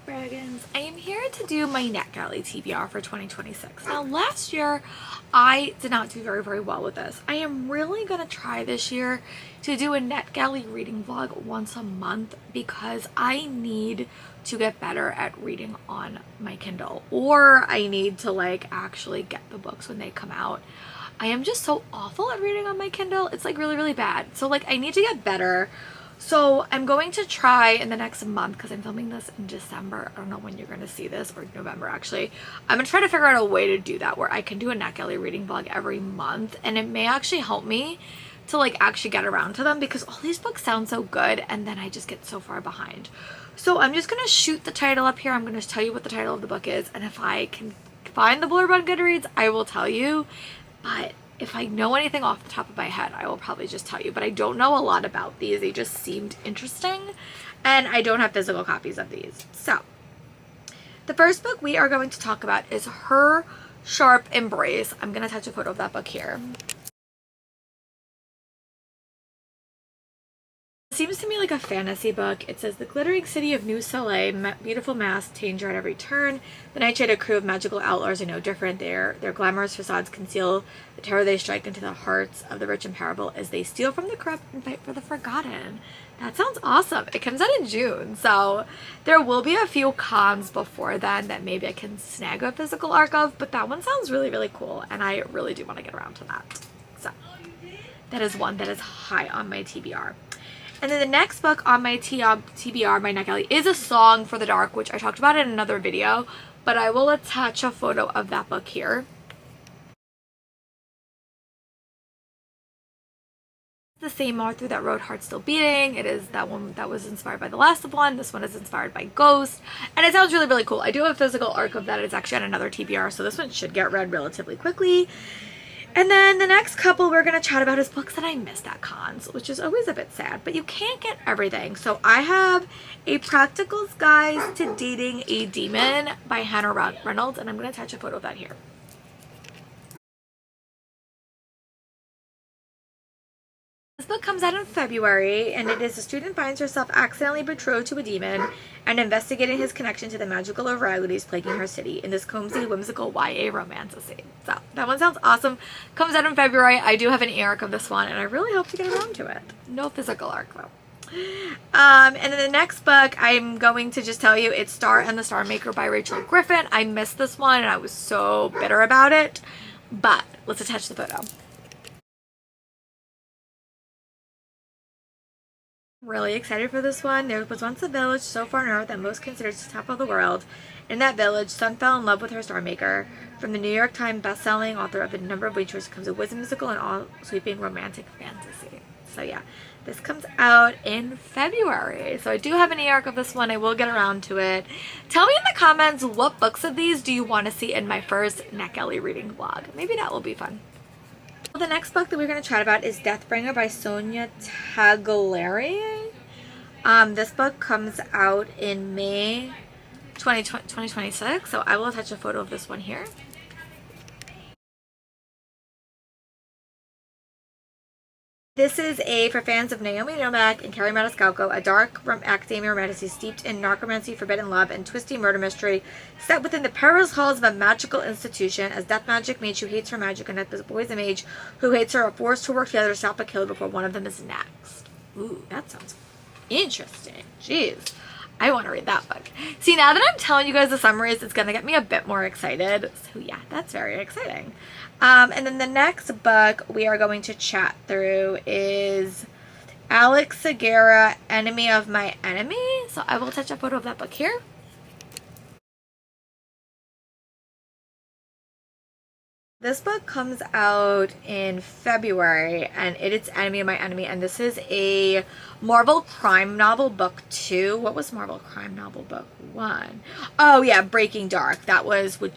Dragons. I am here to do my Netgally TBR for 2026. Now last year I did not do very well with this. I am really going to try this year to do a Netgally reading vlog once a month because I need to get better at reading on my Kindle, or I need to actually get the books when they come out. I am just so awful at reading on my Kindle. It's really bad. So I need to get better. So I'm going to try in the next month, because I'm filming this in December. I don't know when you're going to see this, or November actually. I'm going to try to figure out a way to do that where I can do a Netgally reading vlog every month, and it may actually help me to actually get around to them, because all these books sound so good and then I just get so far behind. So I'm just going to shoot the title up here. I'm going to tell you what the title of the book is, and if I can find the blurb on Goodreads, I will tell you. But if I know anything off the top of my head, I will probably just tell you. But I don't know a lot about these. They just seemed interesting, and I don't have physical copies of these. So the first book we are going to talk about is Her Sharp Embrace. I'm going to attach a photo of that book here. It seems to me like a fantasy book. It says, the glittering city of New Soleil, beautiful masks, danger at every turn. The Nightshade crew of magical outlaws are no different. Their glamorous facades conceal the terror they strike into the hearts of the rich and powerful as they steal from the corrupt and fight for the forgotten. That sounds awesome. It comes out in June, so there will be a few cons before then that maybe I can snag a physical arc of, but that one sounds really cool, and I really do want to get around to that. So that is one that is high on my TBR. And then the next book on my TBR, my Netgally, is A Song for the Dark, which I talked about in another video, but I will attach a photo of that book here. The same author that wrote Heart Still Beating. It is that one that was inspired by the last one. This one is inspired by Ghost, and it sounds really cool. I do have a physical arc of that. It's actually on another TBR, so this one should get read relatively quickly. And then the next couple we're going to chat about is books that I missed at cons, which is always a bit sad, but you can't get everything. So I have A Practical Guide to Dating a Demon by Hannah Reynolds, and I'm going to attach a photo of that here. This book comes out in February, and it is a student finds herself accidentally betrothed to a demon and investigating his connection to the magical varieties plaguing her city in this cozy, whimsical YA romance. So that one sounds awesome. Comes out in February. I do have an e-arc of this one, and I really hope to get around to it. No physical arc though. And then the next book, I'm going to just tell you, it's Star and the Star Maker by Rachel Griffin. I missed this one, and I was so bitter about it, but let's attach the photo. Really excited for this one. There was once a village so far north that most considered the top of the world. In that village, Sun fell in love with her star maker. From the New York Times best-selling author of A Number of Witches comes a whimsical and all-sweeping romantic fantasy. So yeah, this comes out in February. So I do have an e-arc of this one. I will get around to it. Tell me in the comments, what books of these do you want to see in my first Netgally reading vlog? Maybe that will be fun. The next book that we're going to chat about is Deathbringer by Sonia Tagliari. This book comes out in May 2026, so I will attach a photo of this one here. This is for fans of Naomi Novak and Carrie Maniscalco, a dark academia romantasy steeped in narcomancy, forbidden love, and twisty murder mystery set within the perilous halls of a magical institution. As death magic mage who hates her magic and a poison mage who hates her are forced to work together to stop a killer before one of them is next. Ooh, that sounds interesting. Jeez. I want to read that book. See, now that I'm telling you guys the summaries, it's going to get me a bit more excited. So yeah, that's very exciting. And then the next book we are going to chat through is Alex Segura, Enemy of My Enemy. So I will attach a photo of that book here. This book comes out in February, and it's Enemy of My Enemy, and this is a Marvel crime novel book 2. What was Marvel crime novel book 1? Oh yeah, Breaking Dark. That was with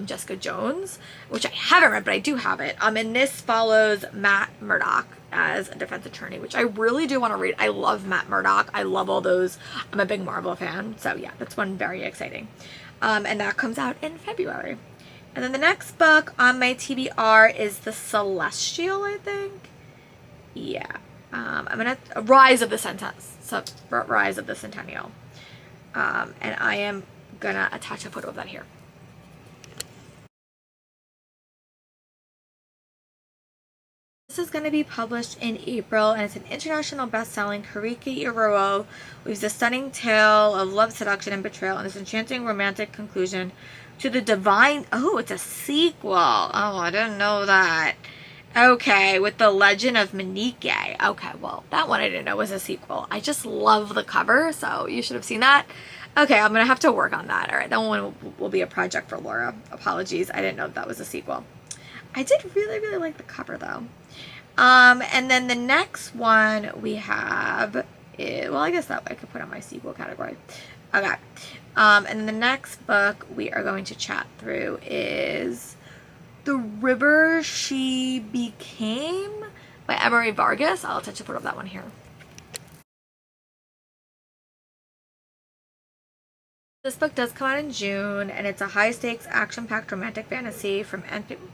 Jessica Jones, which I haven't read, but I do have it. And this follows Matt Murdock as a defense attorney, which I really do want to read. I love Matt Murdock. I love all those. I'm a big Marvel fan, so yeah, that's one very exciting. And that comes out in February. And then the next book on my TBR is The Celestial, I think. Yeah. I'm gonna Rise of the Centennial. And I am gonna attach a photo of that here. This is going to be published in April, and it's an international best-selling Kariki Iruo weaves a stunning tale of love, seduction, and betrayal, and this enchanting romantic conclusion to the divine... Oh, it's a sequel. Oh, I didn't know that. Okay, with the Legend of Manike. Okay, well, that one I didn't know was a sequel. I just love the cover, so you should have seen that. Okay, I'm going to have to work on that. All right, that one will be a project for Laura. Apologies, I didn't know that was a sequel. I did really, really like the cover, though. And then the next one we have is, well, I guess that I could put on my sequel category. Okay. And the next book we are going to chat through is The River She Became by Emery Vargas. I'll touch a photo of that one here. This book does come out in June, and it's a high-stakes, action-packed romantic fantasy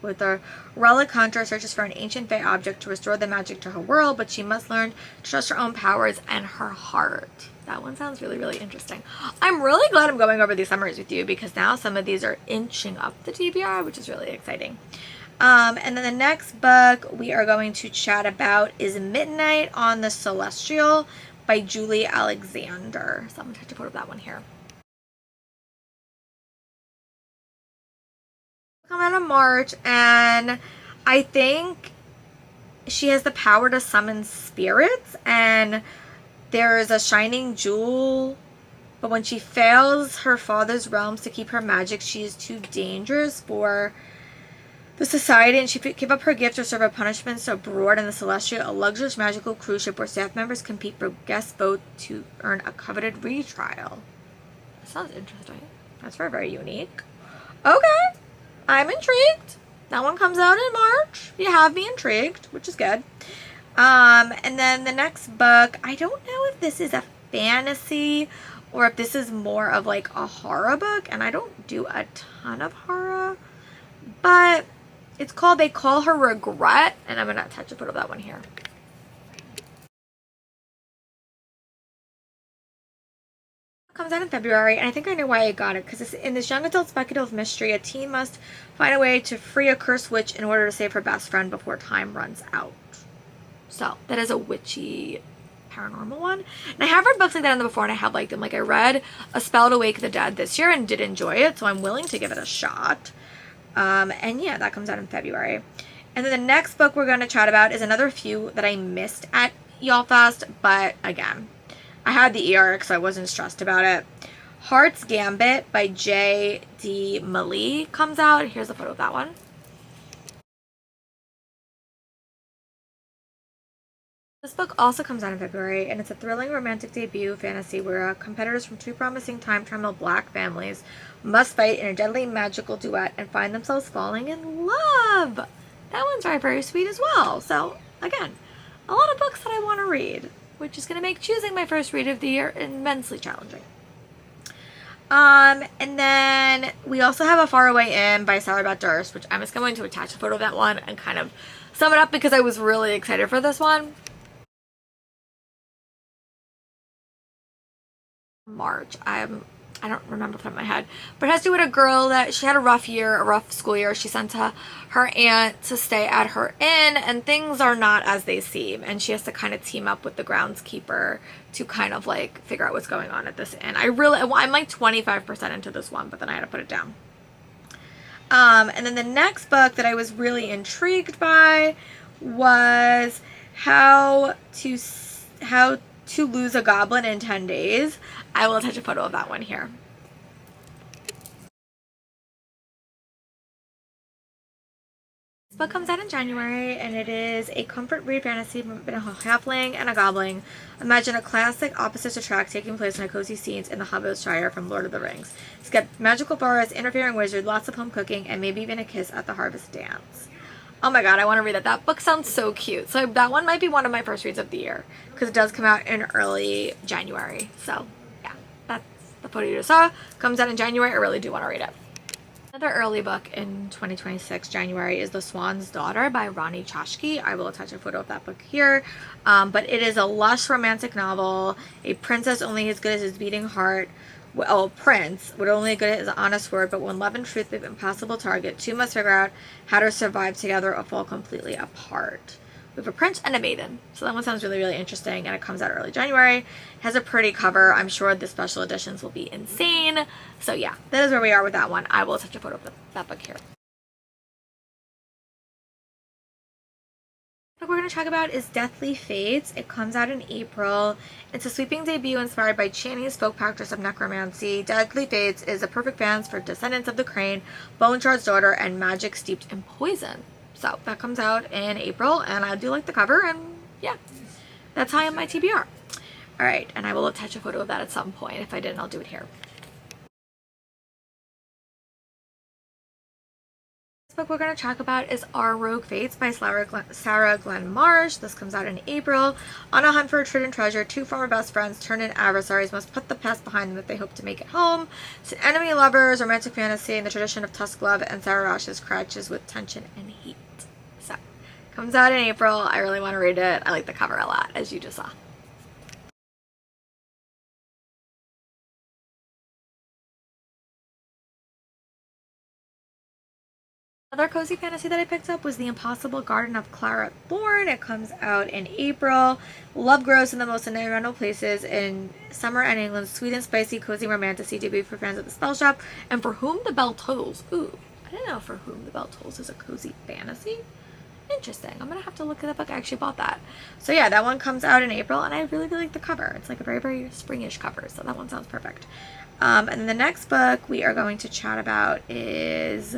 with a relic hunter searches for an ancient fae object to restore the magic to her world, but she must learn to trust her own powers and her heart. That one sounds really, really interesting. I'm really glad I'm going over these summaries with you, because now some of these are inching up the TBR, which is really exciting. And then the next book we are going to chat about is Midnight on the Celestial by Julie Alexander. So I'm going to take a photo of that one here. Come out in March, and I think she has the power to summon spirits, and there is a shining jewel, but when she fails her father's realms to keep her magic, she is too dangerous for the society, and she gave up her gift to serve a punishment so abroad in the Celestia, a luxurious magical cruise ship where staff members compete for guest boat to earn a coveted retrial. That sounds interesting. That's very, very unique. Okay. I'm intrigued. That one comes out in March. You have me intrigued, which is good. And then the next book, I don't know if this is a fantasy or if this is more of like a horror book, and I don't do a ton of horror, but it's called They Call Her Regret, and I'm going to attach a photo of that one here. Comes out in February, and I think I know why I got it, because in this young adult speculative mystery, a teen must find a way to free a cursed witch in order to save her best friend before time runs out. So that is a witchy paranormal one, and I have read books like that before, and I have liked them. Like, I read A Spell to Wake the Dead this year and did enjoy it, so I'm willing to give it a shot. And yeah, that comes out in February. And then the next book we're going to chat about is another few that I missed at Y'all Fest, but again, I had the ERX, so I wasn't stressed about it. Heart's Gambit by J.D. Malee comes out. Here's a photo of that one. This book also comes out in February, and it's a thrilling romantic debut fantasy where competitors from two promising time-travel black families must fight in a deadly magical duet and find themselves falling in love. That one's very, very sweet as well. So, again, a lot of books that I want to read, which is going to make choosing my first read of the year immensely challenging. And then we also have A Faraway Inn by Sarah Beth Durst, which I'm just going to attach a photo of that one and kind of sum it up because I was really excited for this one. March. I don't remember from my head, but it has to do with a girl that she had a rough year, a rough school year. She sent her aunt to stay at her inn, and things are not as they seem, and she has to kind of team up with the groundskeeper to kind of like figure out what's going on at this inn. I'm like 25% into this one, but then I had to put it down. And then the next book that I was really intrigued by was How to Lose a Goblin in 10 Days. I will attach a photo of that one here. This book comes out in January, and it is a comfort read fantasy between a halfling and a goblin. Imagine a classic opposites attract taking place in a cozy scenes in the Hobbit Shire from Lord of the Rings. It's got magical forests, interfering wizards, lots of home cooking, and maybe even a kiss at the harvest dance. Oh my god, I want to read that. That book sounds so cute. So that one might be one of my first reads of the year because it does come out in early January. So yeah, that's the photo you just saw. Comes out in January. I really do want to read it. Another early book in 2026 January is The Swan's Daughter by Rani Chashki. I will attach a photo of that book here. But it is a lush romantic novel. A princess only as good as his beating heart Prince would only good at his honest word, but when love and truth be an impossible target, two must figure out how to survive together or fall completely apart. We have a prince and a maiden. So that one sounds really, really interesting, and it comes out early January. It has a pretty cover. I'm sure the special editions will be insane. So yeah, that is where we are with that one. I will attach a photo of that book here. The book we're going to talk about is Deathly Fates. It comes out in April. It's a sweeping debut inspired by Channy's folk practice of necromancy. Deathly Fates is a perfect balance for descendants of the Crane, Bone Shard's daughter, and magic steeped in poison. So that comes out in April, and I do like the cover, and yeah, that's high on my TBR. All right, and I will attach a photo of that at some point. If I didn't, I'll do it here. The book we're going to talk about is Our Rogue Fates by Sarah Glenn Marsh. This comes out in April. On a hunt for a hidden treasure, two former best friends turned into adversaries must put the past behind them if they hope to make it home. It's an enemy lovers, romantic fantasy in the tradition of Tusk Love and Sarah Rosh's crashes with tension and heat. So, comes out in April. I really want to read it. I like the cover a lot, as you just saw. Another cozy fantasy that I picked up was The Impossible Garden of Clara Thorne. It comes out in April. Love grows in the most unknown places in summer and England. Sweet and spicy, cozy romantasy debut for fans of the Spell Shop. And For Whom the Bell Tolls. Ooh, I didn't know For Whom the Bell Tolls is a cozy fantasy. Interesting. I'm going to have to look at the book. I actually bought that. So yeah, that one comes out in April, and I really, really like the cover. It's like a very, very springish cover, so that one sounds perfect. And then the next book we are going to chat about is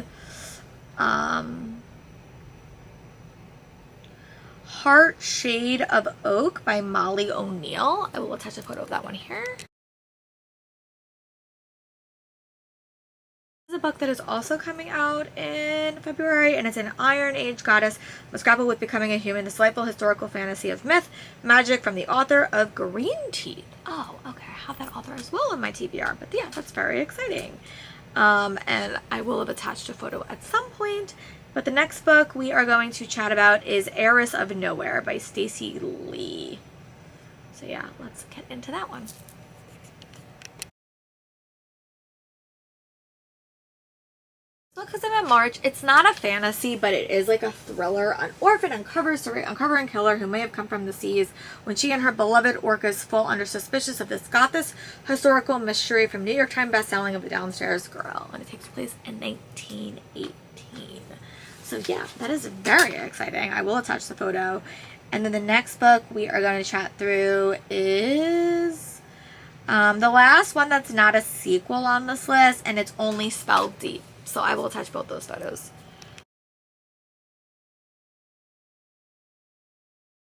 Heart Shade of Oak by Molly O'Neill. I will attach a photo of that one here. This is a book that is also coming out in February, and it's an Iron Age goddess must grapple with becoming a human. This delightful historical fantasy of myth, magic from the author of Green Teeth. Oh, okay, I have that author as well on my TBR, but yeah, that's very exciting. And I will have attached a photo at some point. But the next book we are going to chat about is Heiress of Nowhere by Stacey Lee. So yeah, let's get into that one. Because I'm in March, it's not a fantasy, but it is like a thriller. An orphan uncovering killer who may have come from the seas when she and her beloved orcas fall under suspicion of this Gothic historical mystery from New York Times bestselling of The Downstairs Girl. And it takes place in 1918. So yeah, that is very exciting. I will attach the photo. And then the next book we are going to chat through is the last one that's not a sequel on this list, and it's only spelled deep. So I will attach both those photos.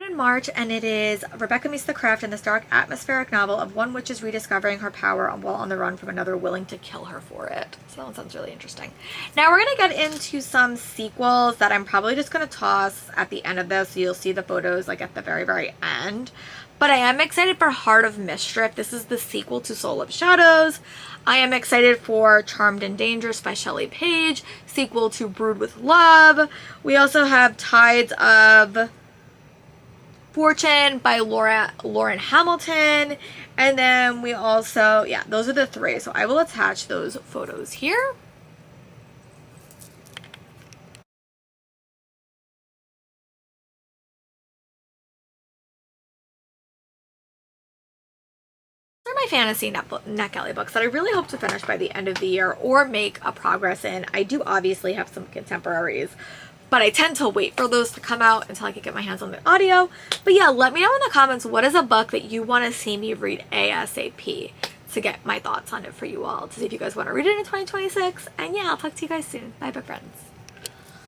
In March, and it is Rebecca Meets the Craft in this dark atmospheric novel of one witch is rediscovering her power while on the run from another willing to kill her for it. So that one sounds really interesting. Now we're going to get into some sequels that I'm probably just going to toss at the end of this, so you'll see the photos like at the very, very end. But I am excited for Heart of Mischief. This is the sequel to Soul of Shadows. I am excited for Charmed and Dangerous by Shelley Page, sequel to Brood with Love. We also have Tides of Fortune by Lauren Hamilton. And then we also, yeah, those are the three. So I will attach those photos here. These are my fantasy Netgally books that I really hope to finish by the end of the year or make a progress in. I do obviously have some contemporaries, but I tend to wait for those to come out until I can get my hands on the audio. But yeah, let me know in the comments, what is a book that you want to see me read ASAP to get my thoughts on it for you all, to see if you guys want to read it in 2026. And yeah, I'll talk to you guys soon. Bye, bye, friends.